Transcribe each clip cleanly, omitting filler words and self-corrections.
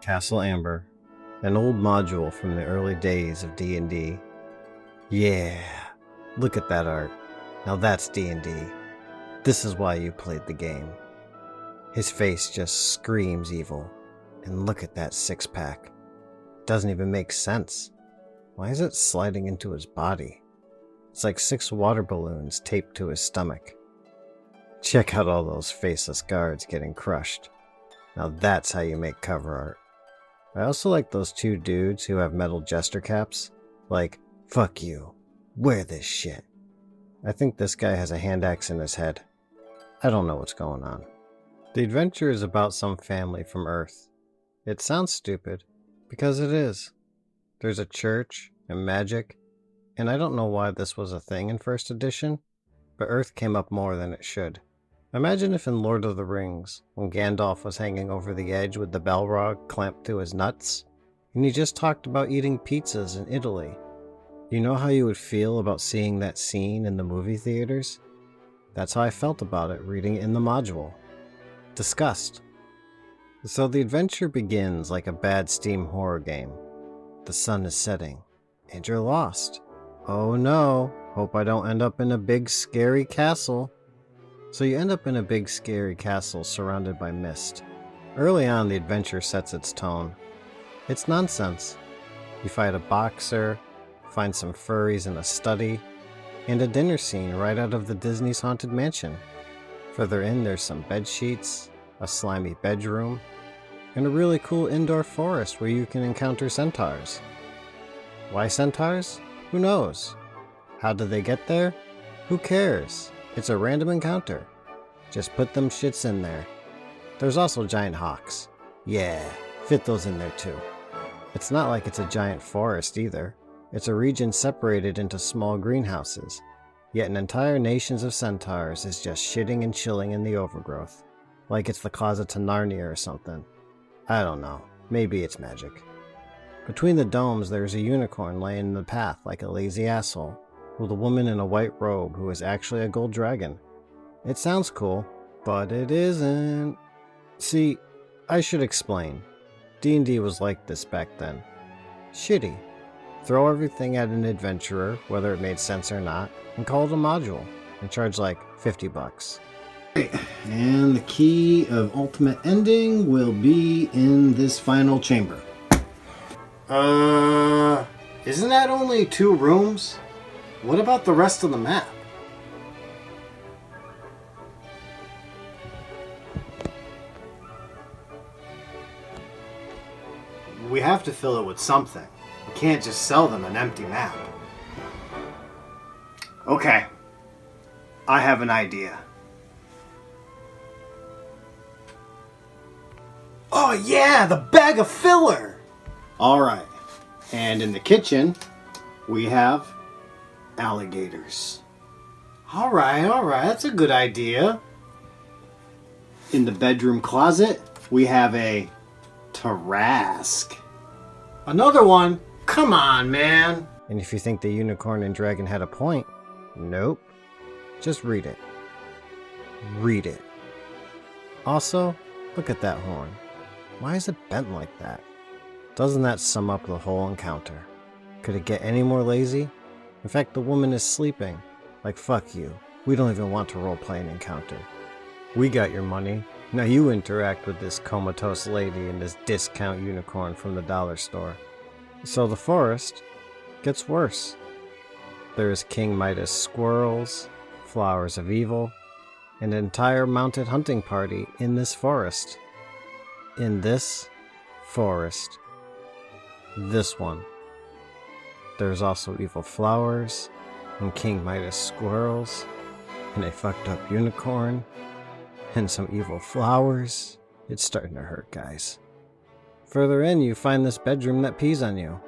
Castle Amber, an old module from the early days of D&D. Yeah, look at that art. Now that's D&D. This is why you played the game. His face just screams evil. And look at that six-pack. Doesn't even make sense. Why is it sliding into his body? It's like 6 water balloons taped to his stomach. Check out all those faceless guards getting crushed. Now that's how you make cover art. I also like those 2 dudes who have metal jester caps. Like, fuck you. Wear this shit. I think this guy has a hand axe in his head. I don't know what's going on. The adventure is about some family from Earth. It sounds stupid, because it is. There's a church and magic, and I don't know why this was a thing in first edition, but Earth came up more than it should. Imagine if in Lord of the Rings, when Gandalf was hanging over the edge with the Balrog clamped to his nuts, and he just talked about eating pizzas in Italy. You know how you would feel about seeing that scene in the movie theaters? That's how I felt about it reading it in the module. Disgust. So the adventure begins like a bad Steam horror game. The sun is setting, and you're lost. Oh no, hope I don't end up in a big scary castle. So you end up in a big scary castle surrounded by mist. Early on, the adventure sets its tone. It's nonsense. You fight a boxer, find some furries in a study, and a dinner scene right out of the Disney's Haunted Mansion. Further in, there's some bed sheets, a slimy bedroom, and a really cool indoor forest where you can encounter centaurs. Why centaurs? Who knows? How did they get there? Who cares? It's a random encounter. Just put them shits in there. There's also giant hawks. Yeah, fit those in there too. It's not like it's a giant forest either. It's a region separated into small greenhouses. Yet an entire nation of centaurs is just shitting and chilling in the overgrowth. Like it's the closet to Narnia or something. I don't know. Maybe it's magic. Between the domes there's a unicorn laying in the path like a lazy asshole, with a woman in a white robe who is actually a gold dragon. It sounds cool, but it isn't. See, I should explain. D&D was like this back then. Shitty. Throw everything at an adventurer, whether it made sense or not, and call it a module, and charge like $50. And the key of ultimate ending will be in this final chamber. Isn't that only 2 rooms? What about the rest of the map? We have to fill it with something. We can't just sell them an empty map. Okay. I have an idea. Oh yeah, the bag of filler! Alright. And in the kitchen, we have alligators. Alright, that's a good idea. In the bedroom closet, we have a Tarrasque. Another one? Come on, man! And if you think the unicorn and dragon had a point, nope. Just read it. Read it. Also, look at that horn. Why is it bent like that? Doesn't that sum up the whole encounter? Could it get any more lazy? In fact, the woman is sleeping. Like, fuck you. We don't even want to roleplay an encounter. We got your money. Now you interact with this comatose lady and this discount unicorn from the dollar store. So the forest gets worse. There's King Midas squirrels, flowers of evil, and an entire mounted hunting party in this forest. In this forest. This one. There's also evil flowers, and King Midas squirrels, and a fucked up unicorn, and some evil flowers. It's starting to hurt, guys. Further in, you find this bedroom that pees on you,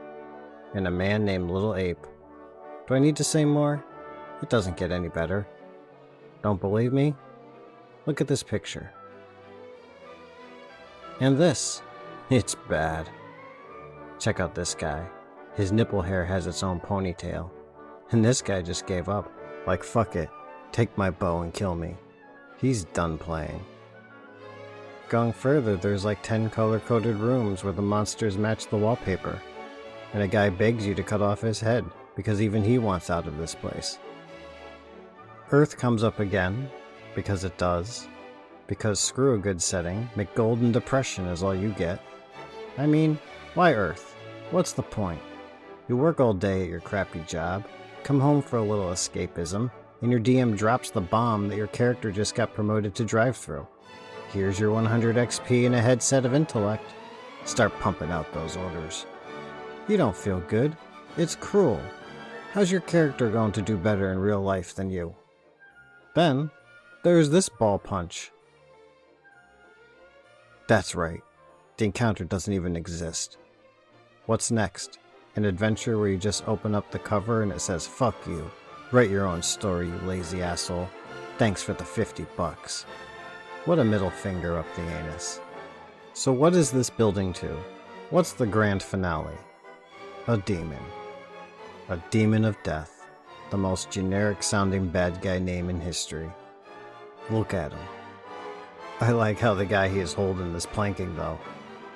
and a man named Little Ape. Do I need to say more? It doesn't get any better. Don't believe me? Look at this picture. And this. It's bad. Check out this guy. His nipple hair has its own ponytail. And this guy just gave up. Like, fuck it. Take my bow and kill me. He's done playing. Going further, there's like 10 color-coded rooms where the monsters match the wallpaper, and a guy begs you to cut off his head because even he wants out of this place. Earth comes up again, because it does. Because screw a good setting, McGolden Depression is all you get. I mean, why Earth? What's the point? You work all day at your crappy job, come home for a little escapism, and your DM drops the bomb that your character just got promoted to drive through. Here's your 100 XP and a headset of intellect. Start pumping out those orders. You don't feel good. It's cruel. How's your character going to do better in real life than you? Then, there's this ball punch. That's right. The encounter doesn't even exist. What's next? An adventure where you just open up the cover and it says, "Fuck you. Write your own story, you lazy asshole. Thanks for the $50. What a middle finger up the anus. So what is this building to? What's the grand finale? A demon. A demon of death. The most generic sounding bad guy name in history. Look at him. I like how the guy he is holding is planking though.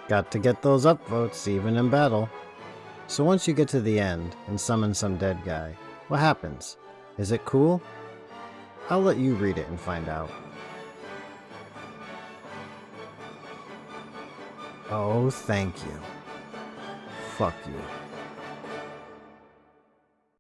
Got to get those upvotes even in battle. So once you get to the end and summon some dead guy, what happens? Is it cool? I'll let you read it and find out. Oh, thank you. Fuck you.